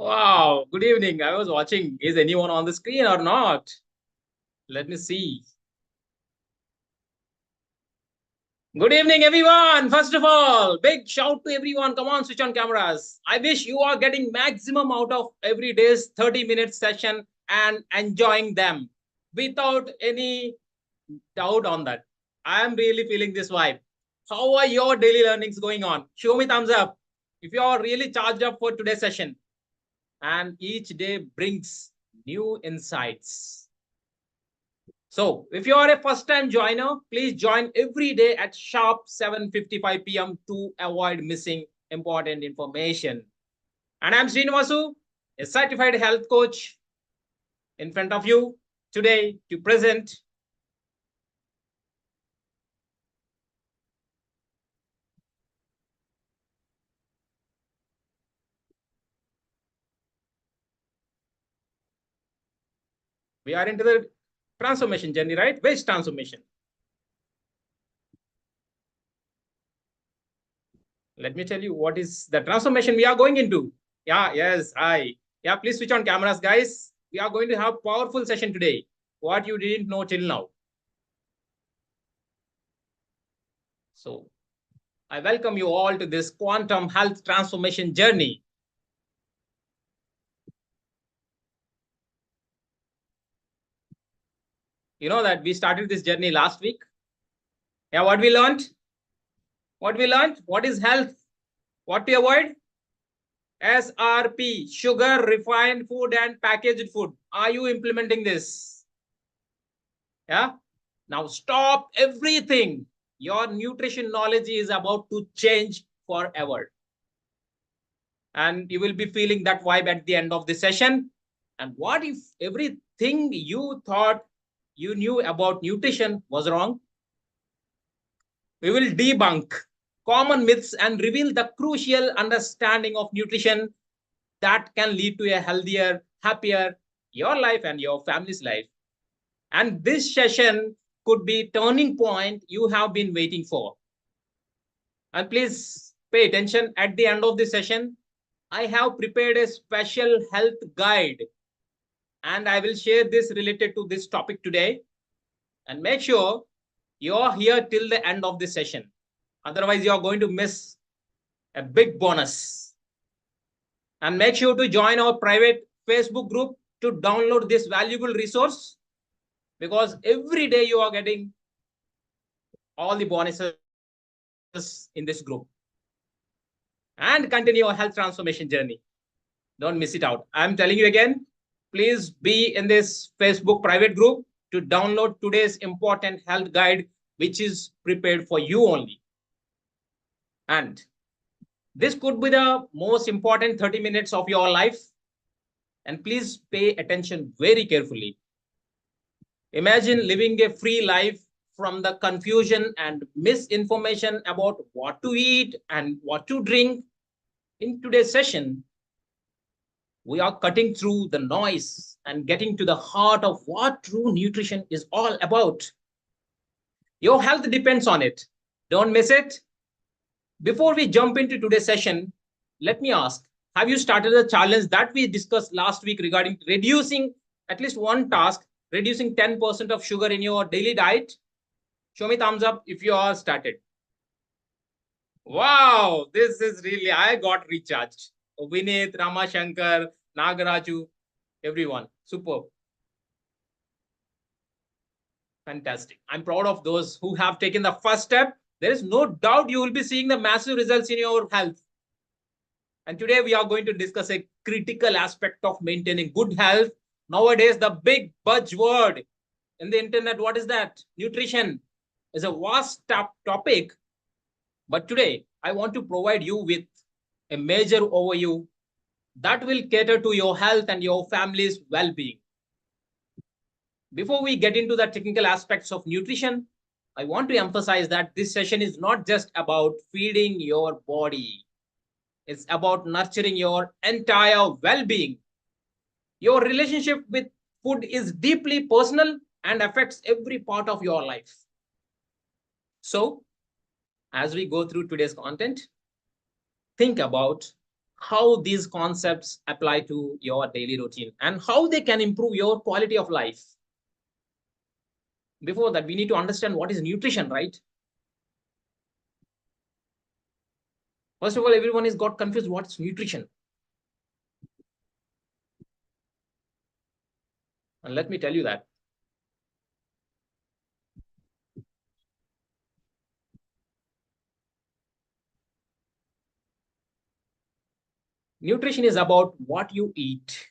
Wow, good evening. I was watching. Is anyone on the screen or not? Let me see. Good evening, everyone. First of all, big shout to everyone. Come on, switch on cameras. I wish you are getting maximum out of every day's 30-minute session and enjoying them without any doubt on that. I am really feeling this vibe. How are your daily learnings going on? Show me thumbs up if you are really charged up for today's session. And each day brings new insights. So if you are a first-time joiner, please join every day at sharp 7:55 p.m. to avoid missing important information. And I'm Srinivasu, a certified health coach in front of you today to present we are into the transformation journey, right? Which transformation? Let me tell you what is the transformation we are going into. Yeah, please switch on cameras, guys. We are going to have powerful session today. What you didn't know till now. So I welcome you all to this quantum health transformation journey. You know that we started this journey last week. Yeah, what we learned? What we learned? What is health? What to avoid? SRP, sugar, refined food, and packaged food. Are you implementing this? Yeah. Now stop everything. Your nutrition knowledge is about to change forever. And you will be feeling that vibe at the end of the session. And what if everything you thought you knew about nutrition was wrong? We will debunk common myths and reveal the crucial understanding of nutrition that can lead to a healthier, happier your life and your family's life. And this session could be turning point you have been waiting for. And please pay attention at the end of the session. I have prepared a special health guide and I will share this related to this topic today. And make sure you're here till the end of the session. Otherwise, you're going to miss a big bonus. And make sure to join our private Facebook group to download this valuable resource because every day you are getting all the bonuses in this group. And continue your health transformation journey. Don't miss it out. I'm telling you again, please be in this Facebook private group to download today's important health guide, which is prepared for you only. And this could be the most important 30 minutes of your life. And please pay attention very carefully. Imagine living a free life from the confusion and misinformation about what to eat and what to drink. In today's session, we are cutting through the noise and getting to the heart of what true nutrition is all about. Your health depends on it. Don't miss it. Before we jump into today's session, let me ask, have you started the challenge that we discussed last week regarding reducing at least one task, reducing 10% of sugar in your daily diet? Show me thumbs up if you are started. Wow, this is really, I got recharged. Vinith, Ramashankar, Nagaraju, everyone, superb. Fantastic. I'm proud of those who have taken the first step. There is no doubt you will be seeing the massive results in your health. And today we are going to discuss a critical aspect of maintaining good health. Nowadays, the big buzzword in the internet, what is that? Nutrition is a vast topic. But today, I want to provide you with a major overview that will cater to your health and your family's well-being. Before we get into the technical aspects of nutrition, I want to emphasize that this session is not just about feeding your body. It's about nurturing your entire well-being. Your relationship with food is deeply personal and affects every part of your life. So, as we go through today's content, think about how these concepts apply to your daily routine and how they can improve your quality of life. Before that, we need to understand what is nutrition, right? First of all, everyone is got confused. What's nutrition? And let me tell you that. Nutrition is about what you eat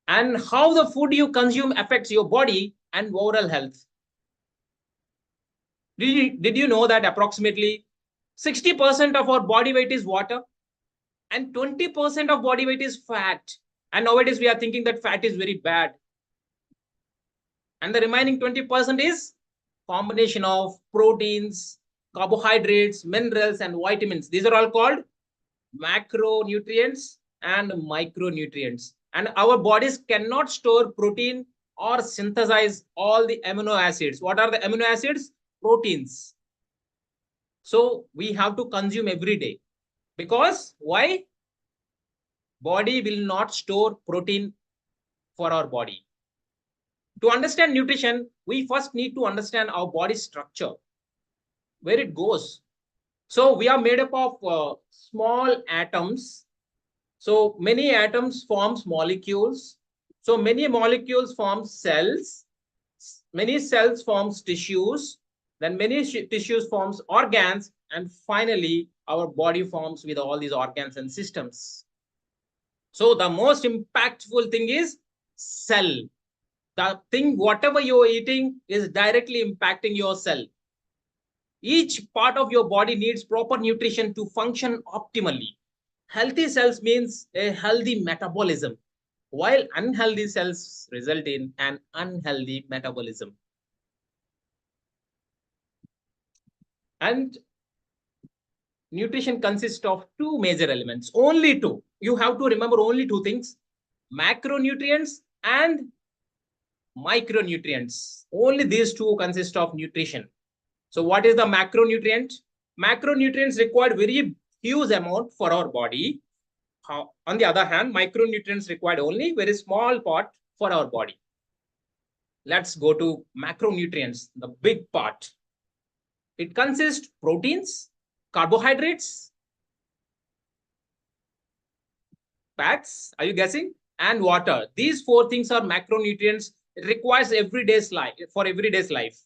and how the food you consume affects your body and overall health. Did you know that approximately 60% of our body weight is water and 20% of body weight is fat? And nowadays we are thinking that fat is very bad. And the remaining 20% is combination of proteins, carbohydrates, minerals, and vitamins. These are all called macronutrients and micronutrients. And our bodies cannot store protein or synthesize all the amino acids. What are the amino acids? Proteins. So we have to consume every day. Because why? Body will not store protein for our body. To understand nutrition, we first need to understand our body structure, where it goes. So we are made up of small atoms. So many atoms forms molecules. So many molecules form cells. Many cells forms tissues. Then many tissues forms organs. And finally, our body forms with all these organs and systems. So the most impactful thing is cell. The thing, whatever you're eating is directly impacting your cell. Each part of your body needs proper nutrition to function optimally. Healthy cells means a healthy metabolism, while unhealthy cells result in an unhealthy metabolism. And nutrition consists of two major elements, only two. You have to remember only two things: macronutrients and micronutrients. Only these two consist of nutrition. So what is the macronutrient? Macronutrients required very huge amount for our body. On the other hand, micronutrients required only very small part for our body. Let's go to macronutrients, the big part. It consists proteins, carbohydrates, fats, are you guessing? And water. These four things are macronutrients. It requires everyday's life for everyday's life.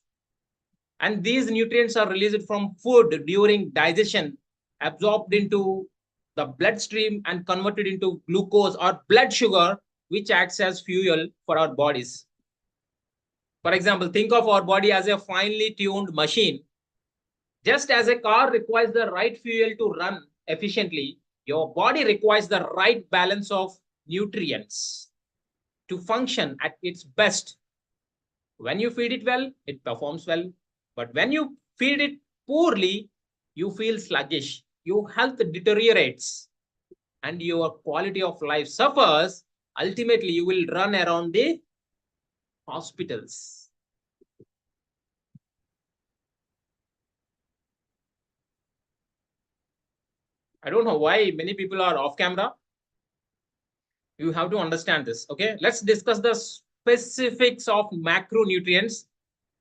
And these nutrients are released from food during digestion, absorbed into the bloodstream and converted into glucose or blood sugar, which acts as fuel for our bodies. For example, think of our body as a finely tuned machine. Just as a car requires the right fuel to run efficiently, your body requires the right balance of nutrients to function at its best. When you feed it well, it performs well. But when you feed it poorly, you feel sluggish, your health deteriorates, and your quality of life suffers. Ultimately, you will run around the hospitals. I don't know why many people are off camera. You have to understand this. Okay, let's discuss the specifics of macronutrients.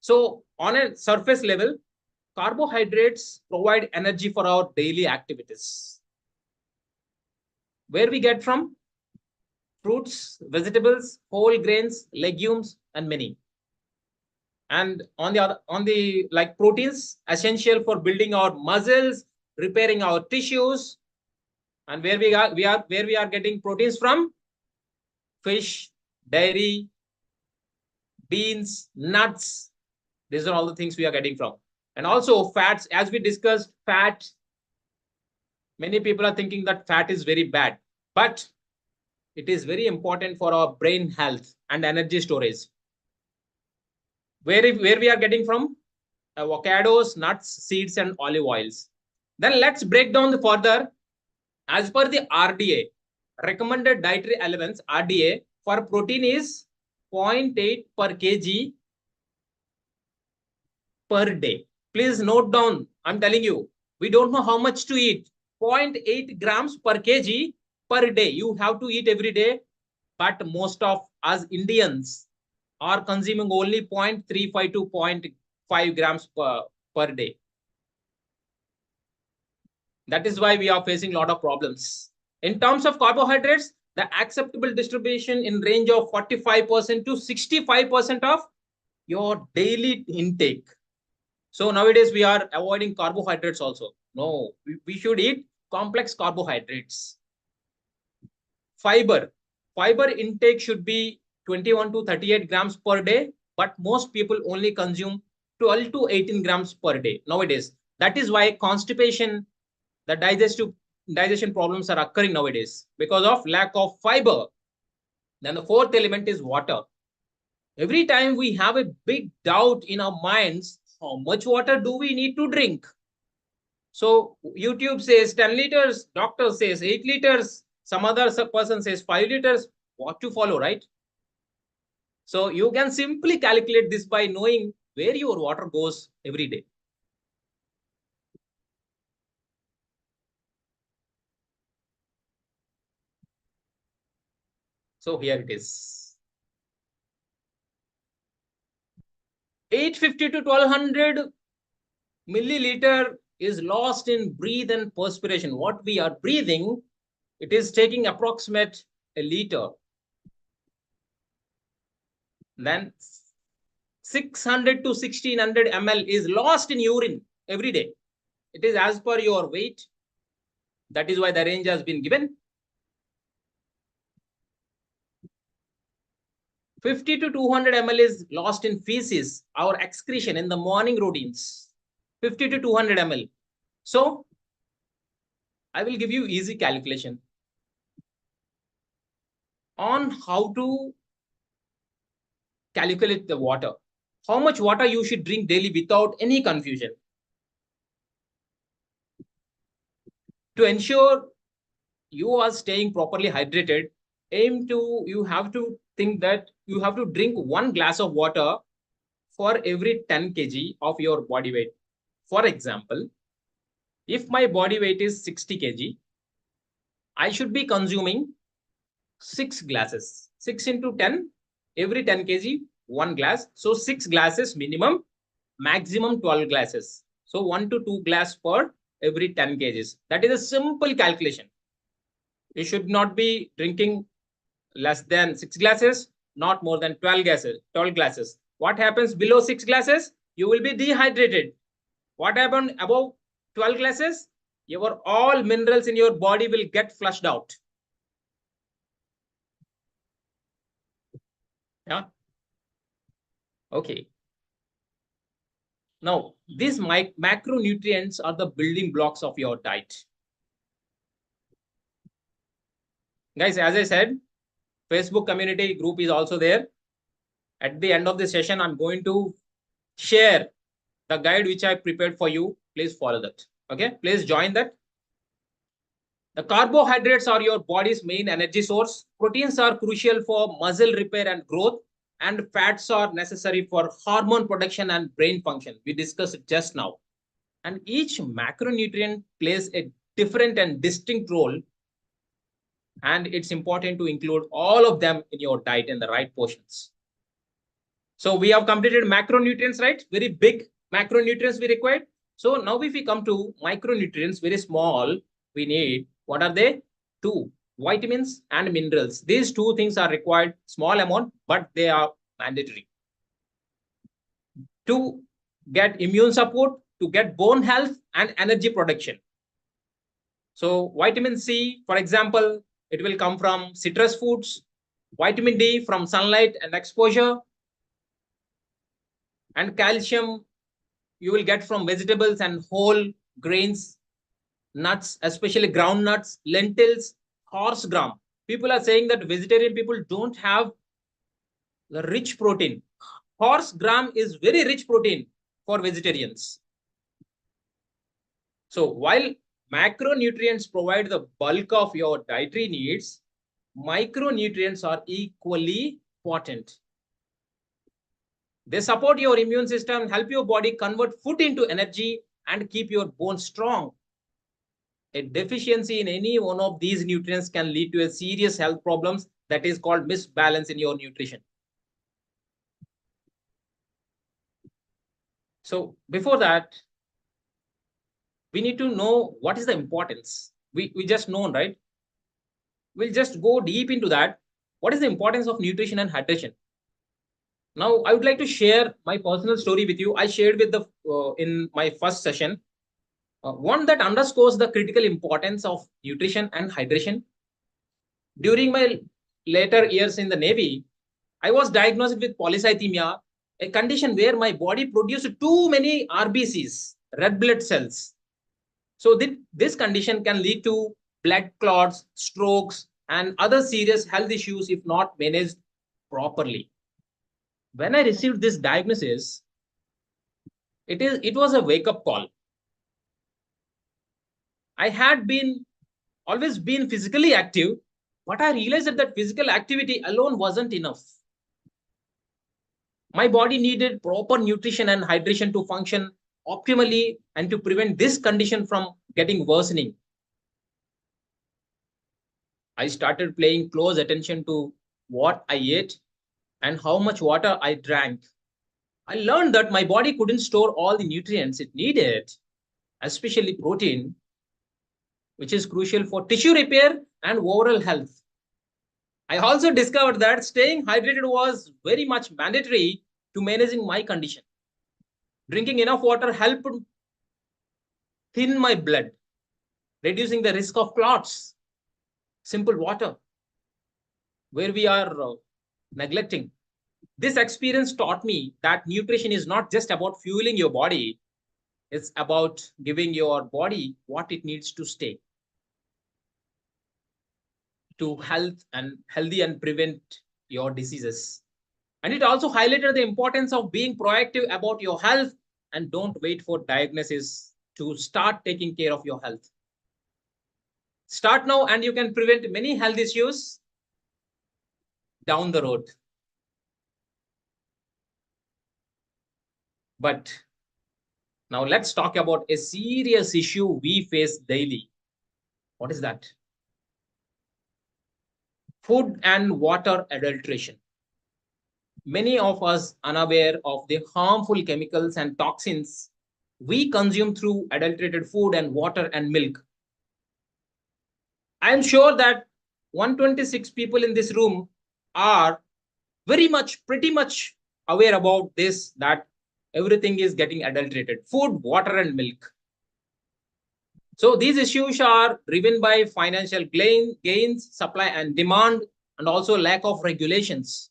So on a surface level, carbohydrates provide energy for our daily activities. Where we get from? Fruits, vegetables, whole grains, legumes, and many. And on the like proteins, essential for building our muscles, repairing our tissues. And where we are getting proteins from? Fish, dairy, beans, nuts. These are all the things we are getting from. And also fats, as we discussed, fat. Many people are thinking that fat is very bad, but it is very important for our brain health and energy storage. Where we are getting from? Avocados, nuts, seeds, and olive oils. Then let's break down further. As per the RDA, recommended dietary elements, RDA, for protein is 0.8 per kg per day. Please note down. I'm telling you, we don't know how much to eat. 0.8 grams per kg per day. You have to eat every day, but most of us Indians are consuming only 0.35 to 0.5 grams per day. That is why we are facing a lot of problems. In terms of carbohydrates, the acceptable distribution in range of 45% to 65% of your daily intake. So nowadays we are avoiding carbohydrates also. No, we should eat complex carbohydrates. Fiber. Fiber intake should be 21 to 38 grams per day, but most people only consume 12 to 18 grams per day nowadays. That is why constipation, the digestion problems are occurring nowadays because of lack of fiber. Then the fourth element is water. Every time we have a big doubt in our minds, how much water do we need to drink? So YouTube says 10 liters, doctor says 8 liters, some other person says 5 liters. What to follow, right? So you can simply calculate this by knowing where your water goes every day. So here it is. 850 to 1200 milliliter is lost in breathe and perspiration. What we are breathing, it is taking approximate a liter. Then 600 to 1600 ml is lost in urine every day. It is as per your weight. That is why the range has been given. 50 to 200 ml is lost in feces, our excretion in the morning routines. 50 to 200 ml. So I will give you easy calculation on how to calculate the water. How much water you should drink daily without any confusion. To ensure you are staying properly hydrated, you have to think that you have to drink 1 glass of water for every 10 kg of your body weight. For example, if my body weight is 60 kg, I should be consuming 6 glasses. 6 into 10, every 10 kg, 1 glass. So 6 glasses minimum, maximum 12 glasses. So 1 to 2 glass per every 10 kgs. That is a simple calculation. You should not be drinking less than 6 glasses, not more than 12 glasses. 12 glasses. What happens below 6 glasses? You will be dehydrated. What happens above 12 glasses? Your all minerals in your body will get flushed out. Yeah. Okay. Now, these macronutrients are the building blocks of your diet. Guys, as I said, Facebook community group is also there. At the end of the session, I'm going to share the guide which I prepared for you. Please follow that. Okay, please join that. The carbohydrates are your body's main energy source. Proteins are crucial for muscle repair and growth, and fats are necessary for hormone production and brain function. We discussed it just now. And each macronutrient plays a different and distinct role. And it's important to include all of them in your diet in the right portions. So we have completed macronutrients, right? Very big macronutrients we required. So now if we come to micronutrients, very small, we need, what are they? 2, vitamins and minerals. These 2 things are required, small amount, but they are mandatory. To get immune support, to get bone health and energy production. So vitamin C, for example, it will come from citrus foods. Vitamin D from sunlight and exposure. And calcium you will get from vegetables and whole grains, nuts, especially ground nuts, lentils, horse gram. People are saying that vegetarian people don't have the rich protein. Horse gram is very rich protein for vegetarians. So while macronutrients provide the bulk of your dietary needs, micronutrients are equally important. They support your immune system, help your body convert food into energy, and keep your bones strong. A deficiency in any one of these nutrients can lead to a serious health problems that is called misbalance in your nutrition. So before that, we need to know what is the importance. We just know, right? We'll just go deep into that. What is the importance of nutrition and hydration? Now, I would like to share my personal story with you. I shared with the in my first session, one that underscores the critical importance of nutrition and hydration. During my later years in the Navy, I was diagnosed with polycythemia, a condition where my body produced too many RBCs, red blood cells. So this condition can lead to blood clots, strokes, and other serious health issues if not managed properly. When I received this diagnosis, it was a wake-up call. I had always been physically active, but I realized that physical activity alone wasn't enough. My body needed proper nutrition and hydration to function optimally and to prevent this condition from getting worsening. I started paying close attention to what I ate and how much water I drank. I learned that my body couldn't store all the nutrients it needed, especially protein, which is crucial for tissue repair and overall health. I also discovered that staying hydrated was very much mandatory to managing my condition. Drinking enough water helped thin my blood, reducing the risk of clots. Simple water, where we are neglecting. This experience taught me that nutrition is not just about fueling your body, it's about giving your body what it needs to stay to healthy and prevent your diseases. And it also highlighted the importance of being proactive about your health and don't wait for diagnosis to start taking care of your health. Start now and you can prevent many health issues down the road. But now let's talk about a serious issue we face daily. What is that? Food and water adulteration. Many of us unaware of the harmful chemicals and toxins we consume through adulterated food and water and milk. I am sure that 126 people in this room are pretty much aware about this, that everything is getting adulterated: food, water, and milk. So these issues are driven by financial gains, supply and demand, and also lack of regulations.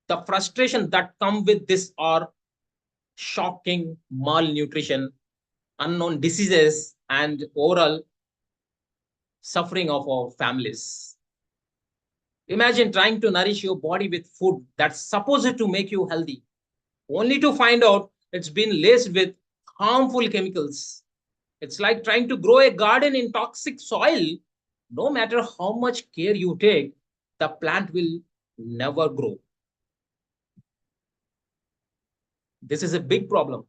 The frustration that come with this are shocking: malnutrition, unknown diseases, and overall suffering of our families. Imagine trying to nourish your body with food that's supposed to make you healthy, only to find out it's been laced with harmful chemicals. It's like trying to grow a garden in toxic soil. No matter how much care you take, the plant will never grow. This is a big problem,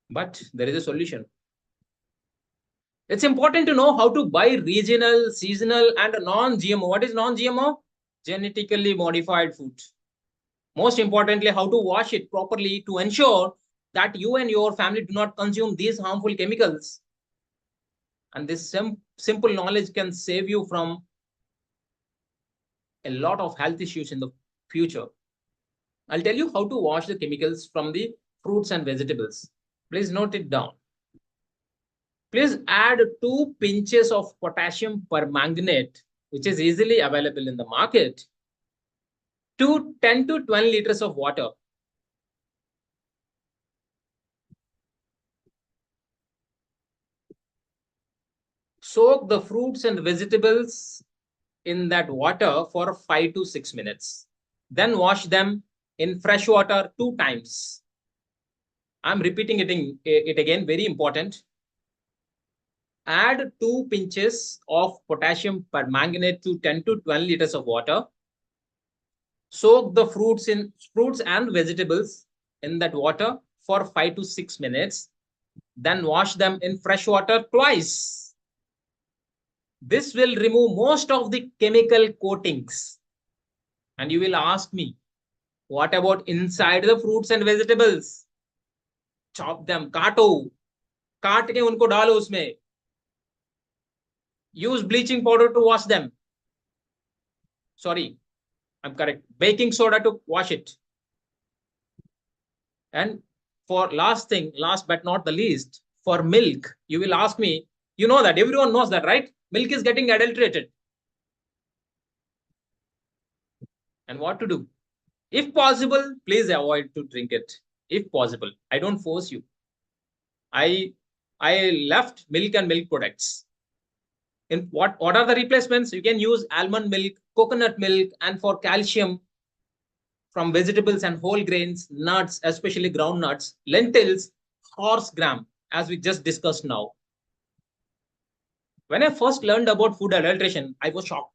but there is a solution. It's important to know how to buy regional, seasonal, and non-GMO. What is non-GMO? Genetically modified food. Most importantly, how to wash it properly to ensure that you and your family do not consume these harmful chemicals. And this simple knowledge can save you from a lot of health issues in the future. I'll tell you how to wash the chemicals from the fruits and vegetables. Please note it down. Please add 2 pinches of potassium permanganate, which is easily available in the market, to 10 to 12 liters of water. Soak the fruits and vegetables in that water for 5 to 6 minutes. Then wash them in fresh water 2 times. I'm repeating it again, very important. Add 2 pinches of potassium permanganate to 10 to 12 liters of water. Soak the fruits and vegetables in that water for 5 to 6 minutes. then wash them in fresh water twice. This will remove most of the chemical coatings. And you will ask me, what about inside the fruits and vegetables? Chop them, काटो, काट के उनको डालो उसमें. Use bleaching powder to wash them. Sorry, I'm correct. Baking soda to wash it. And for last thing, last but not the least, for milk, you will ask me, you know that, everyone knows that, right? Milk is getting adulterated. And what to do? If possible, please avoid to drink it. If possible, I don't force you. I left milk and milk products. In what are the replacements? You can use almond milk, coconut milk, and for calcium from vegetables and whole grains, nuts, especially groundnuts, lentils, horse gram, as we just discussed now. When I first learned about food adulteration, I was shocked.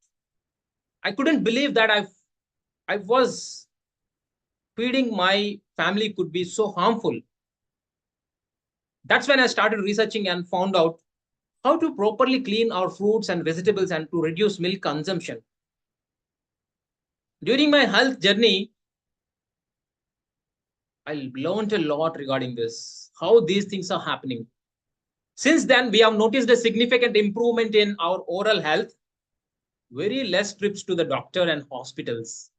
I couldn't believe that I was feeding my family could be so harmful. That's when I started researching and found out how to properly clean our fruits and vegetables and to reduce milk consumption. During my health journey, I learned a lot regarding this, how these things are happening. Since then, we have noticed a significant improvement in our oral health, very less trips to the doctor and hospitals,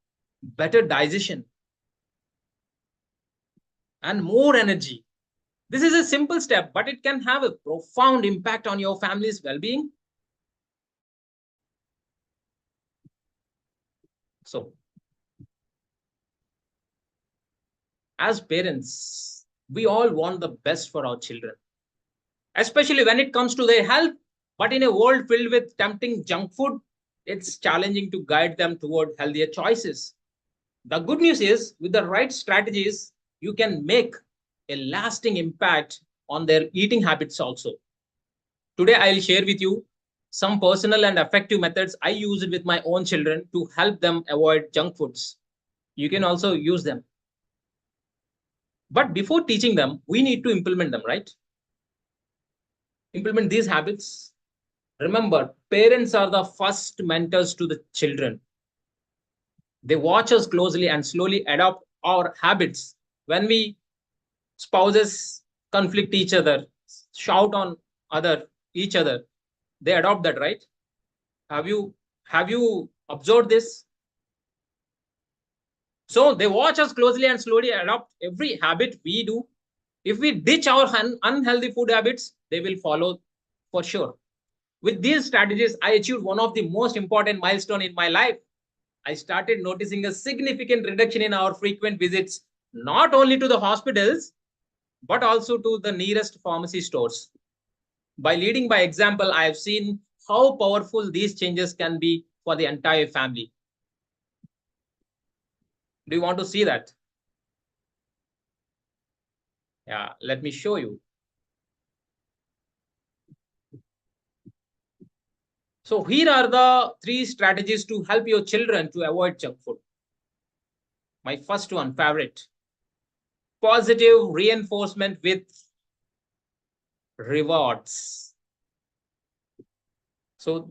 better digestion, and more energy. This is a simple step, but it can have a profound impact on your family's well-being. So, as parents, we all want the best for our children, especially when it comes to their health. But in a world filled with tempting junk food, it's challenging to guide them toward healthier choices. The good news is, with the right strategies, you can make a lasting impact on their eating habits also. Today, I'll share with you some personal and effective methods I used with my own children to help them avoid junk foods. You can also use them. But before teaching them, we need to implement them, right? Implement these habits. Remember, parents are the first mentors to the children. They watch us closely and slowly adopt our habits. When we spouses conflict each other, shout on each other, they adopt that, right? Have you observed this? So they watch us closely and slowly adopt every habit we do. If we ditch our unhealthy food habits, they will follow for sure. With these strategies, I achieved one of the most important milestones in my life. I started noticing a significant reduction in our frequent visits, not only to the hospitals, but also to the nearest pharmacy stores. By leading by example, I have seen how powerful these changes can be for the entire family. Do you want to see that? Yeah, let me show you. So here are the 3 strategies to help your children to avoid junk food. My first one, favorite. Positive reinforcement with rewards. So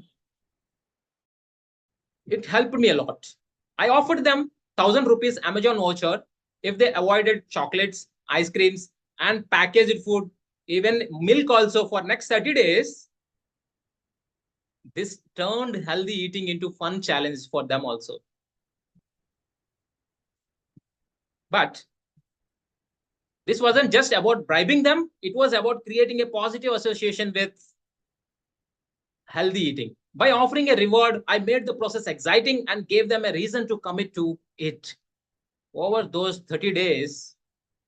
it helped me a lot. I offered them 1,000 rupees Amazon voucher if they avoided chocolates, ice creams, and packaged food, even milk also for next 30 days. This turned healthy eating into fun challenge for them also. But this wasn't just about bribing them. It was about creating a positive association with healthy eating. By offering a reward, I made the process exciting and gave them a reason to commit to it. Over those 30 days,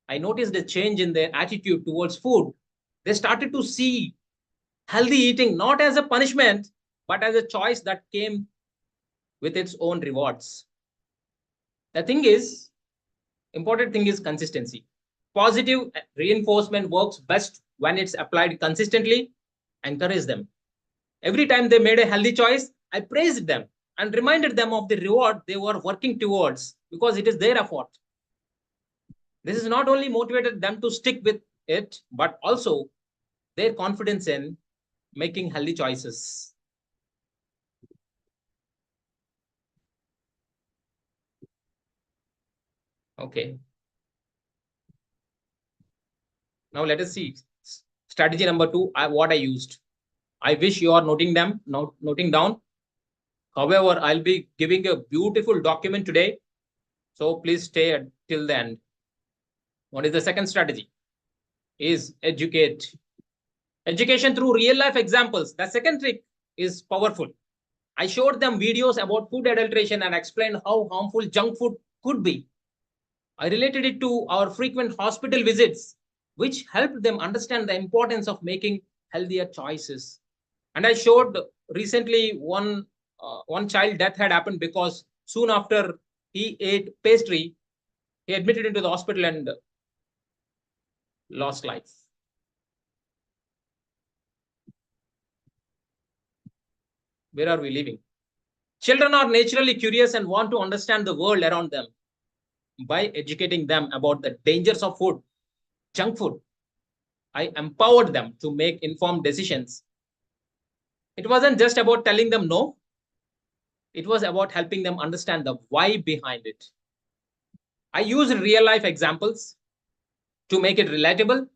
I noticed a change in their attitude towards food. They started to see healthy eating not as a punishment, but as a choice that came with its own rewards. The thing is, important thing is consistency. Positive reinforcement works best when it's applied consistently. Encourage them. Every time they made a healthy choice, I praised them and reminded them of the reward they were working towards because it is their effort. This is not only motivated them to stick with it, but also their confidence in making healthy choices. Okay. Now let us see strategy number 2. What I used. I wish you are noting down. However, I'll be giving a beautiful document today. So please stay till the end. What is the second strategy? Is educate. Education through real life examples. The second trick is powerful. I showed them videos about food adulteration and explained how harmful junk food could be. I related it to our frequent hospital visits, which helped them understand the importance of making healthier choices. And I showed recently one child death had happened because soon after he ate pastry, he admitted into the hospital and lost life. Where are we living? Children are naturally curious and want to understand the world around them. By educating them about the dangers of food, junk food, I empowered them to make informed decisions. It wasn't just about telling them no, it was about helping them understand the why behind it. I used real life examples to make it relatable.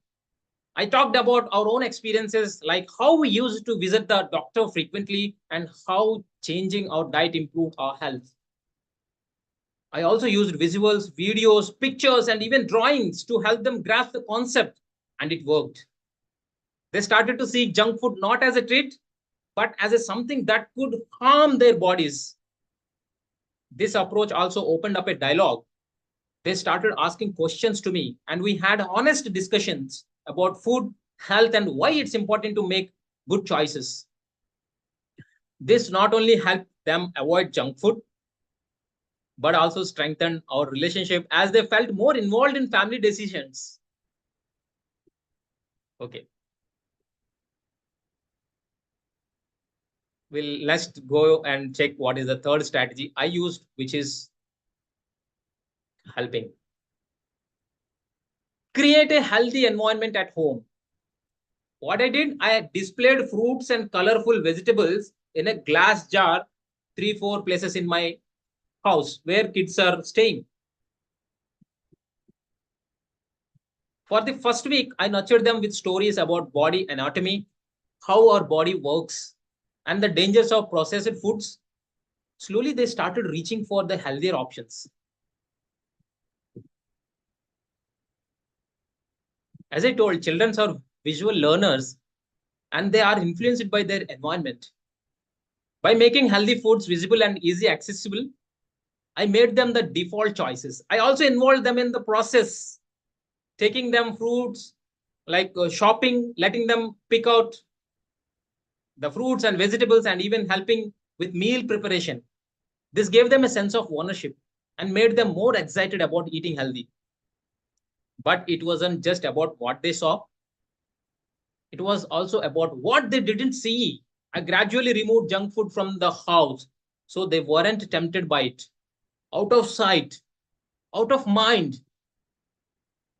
I talked about our own experiences, like how we used to visit the doctor frequently and how changing our diet improved our health. I also used visuals, videos, pictures, and even drawings to help them grasp the concept, and it worked. They started to see junk food not as a treat, but as a something that could harm their bodies. This approach also opened up a dialogue. They started asking questions to me, and we had honest discussions about food, health, and why it's important to make good choices. This not only helped them avoid junk food, but also strengthened our relationship as they felt more involved in family decisions. Okay, let's go and check what is the third strategy I used, which is helping. Create a healthy environment at home. What I did, I displayed fruits and colorful vegetables in a glass jar, 3, 4 places in my house where kids are staying. For the first week, I nurtured them with stories about body anatomy, how our body works, and the dangers of processed foods. Slowly, they started reaching for the healthier options. As I told, children are visual learners and they are influenced by their environment. By making healthy foods visible and easy accessible, I made them the default choices. I also involved them in the process, taking them fruits, like shopping, letting them pick out the fruits and vegetables, and even helping with meal preparation. This gave them a sense of ownership and made them more excited about eating healthy. But it wasn't just about what they saw, it was also about what they didn't see. I gradually removed junk food from the house so they weren't tempted by it. Out of sight, out of mind.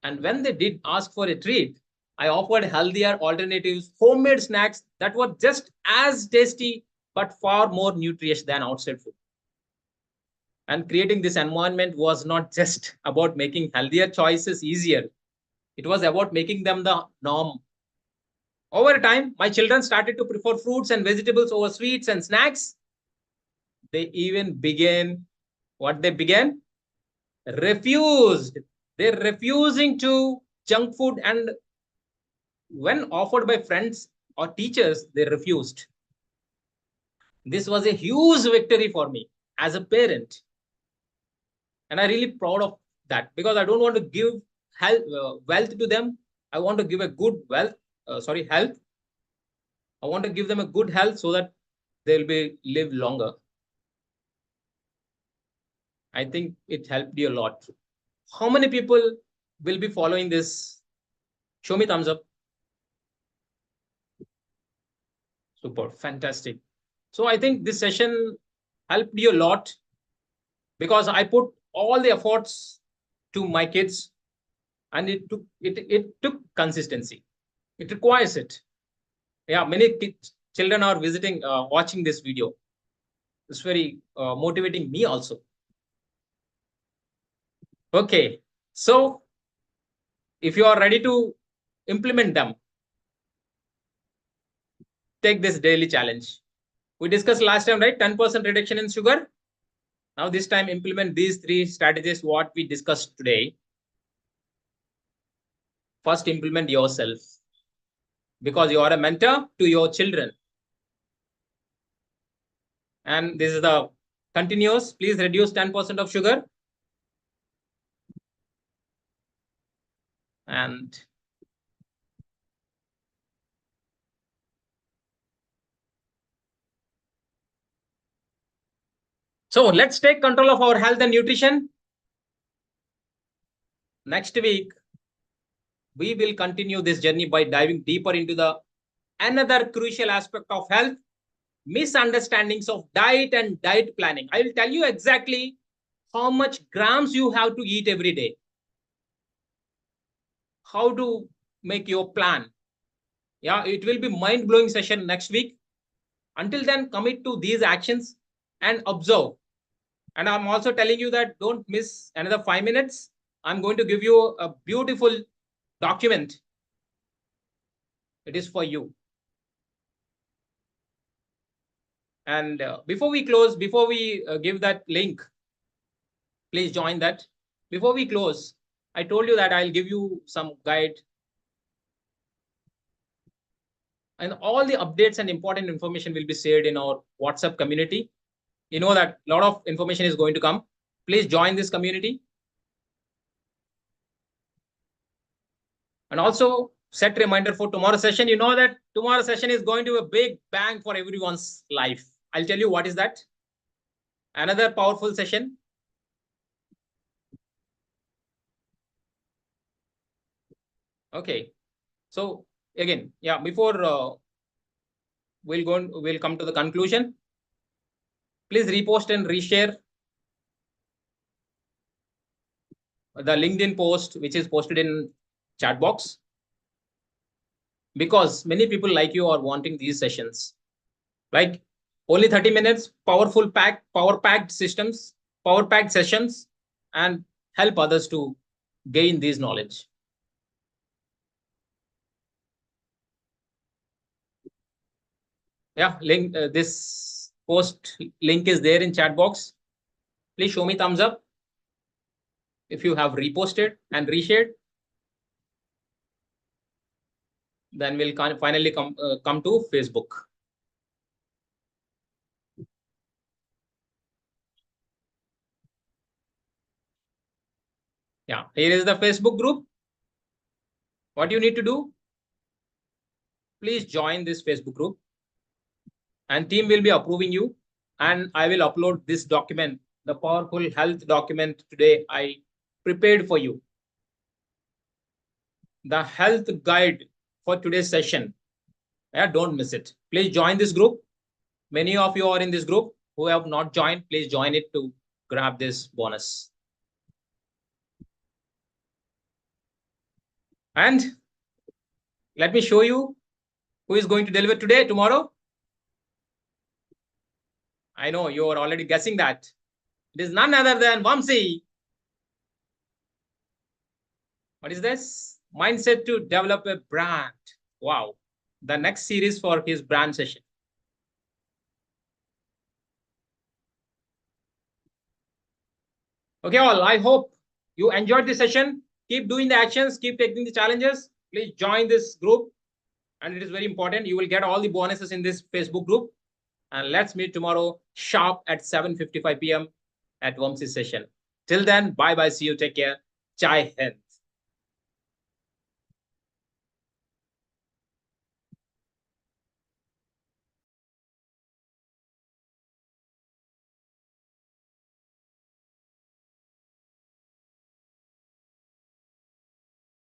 And when they did ask for a treat, I offered healthier alternatives, homemade snacks that were just as tasty but far more nutritious than outside food. And creating this environment was not just about making healthier choices easier, it was about making them the norm. Over time, my children started to prefer fruits and vegetables over sweets and snacks. They even began what they began? Refused. They're refusing to junk food, and when offered by friends or teachers, they refused. This was a huge victory for me as a parent. And I'm really proud of that because I don't want to give wealth to them. I want to give a good health. I want to give them a good health so that they'll be live longer. I think it helped you a lot. How many people will be following this? Show me thumbs up. Super, fantastic. So I think this session helped you a lot because I put all the efforts to my kids, and it took consistency. It requires it. Yeah, many kids, children are visiting, watching this video. It's very motivating me also. Okay, so if you are ready to implement them, take this daily challenge. We discussed last time, right? 10% reduction in sugar. Now this time implement these three strategies what we discussed today. First, implement yourself because you are a mentor to your children. And this is the continuous. Please reduce 10% of sugar. And so let's take control of our health and nutrition. Next week, we will continue this journey by diving deeper into the another crucial aspect of health, misunderstandings of diet and diet planning. I will tell you exactly how much grams you have to eat every day, how to make your plan. Yeah, it will be mind-blowing session next week. Until then, commit to these actions and observe. And I'm also telling you that don't miss another 5 minutes. I'm going to give you a beautiful document. It is for you. And before we close, before we give that link, please join that. Before we close, I told you that I'll give you some guide. And all the updates and important information will be shared in our WhatsApp community. You know that a lot of information is going to come. Please join this community. And also set reminder for tomorrow's session. You know that tomorrow's session is going to be a big bang for everyone's life. I'll tell you what is that. Another powerful session. Okay. So again, yeah, before we'll come to the conclusion. Please repost and reshare the LinkedIn post, which is posted in chat box, because many people like you are wanting these sessions. Like only 30 minutes, power packed systems, power packed sessions, and help others to gain this knowledge. Yeah, link this post link is there in chat box. Please show me thumbs up if you have reposted and reshared. Then we'll finally come to Facebook. Yeah, here is the Facebook group. What you need to do? Please join this Facebook group, and team will be approving you. And I will upload this document, the powerful health document today I prepared for you. The health guide for today's session. Yeah, don't miss it. Please join this group. Many of you are in this group. Who have not joined, please join it to grab this bonus. And let me show you who is going to deliver today, tomorrow. I know you are already guessing that. It is none other than Vamsi. What is this? Mindset to develop a brand. Wow. The next series for his brand session. Okay, all. I hope you enjoyed this session. Keep doing the actions, keep taking the challenges. Please join this group. And it is very important. You will get all the bonuses in this Facebook group. And let's meet tomorrow sharp at 7:55 p.m. at Vamsi's session. Till then, bye bye. See you. Take care. Jai Hind.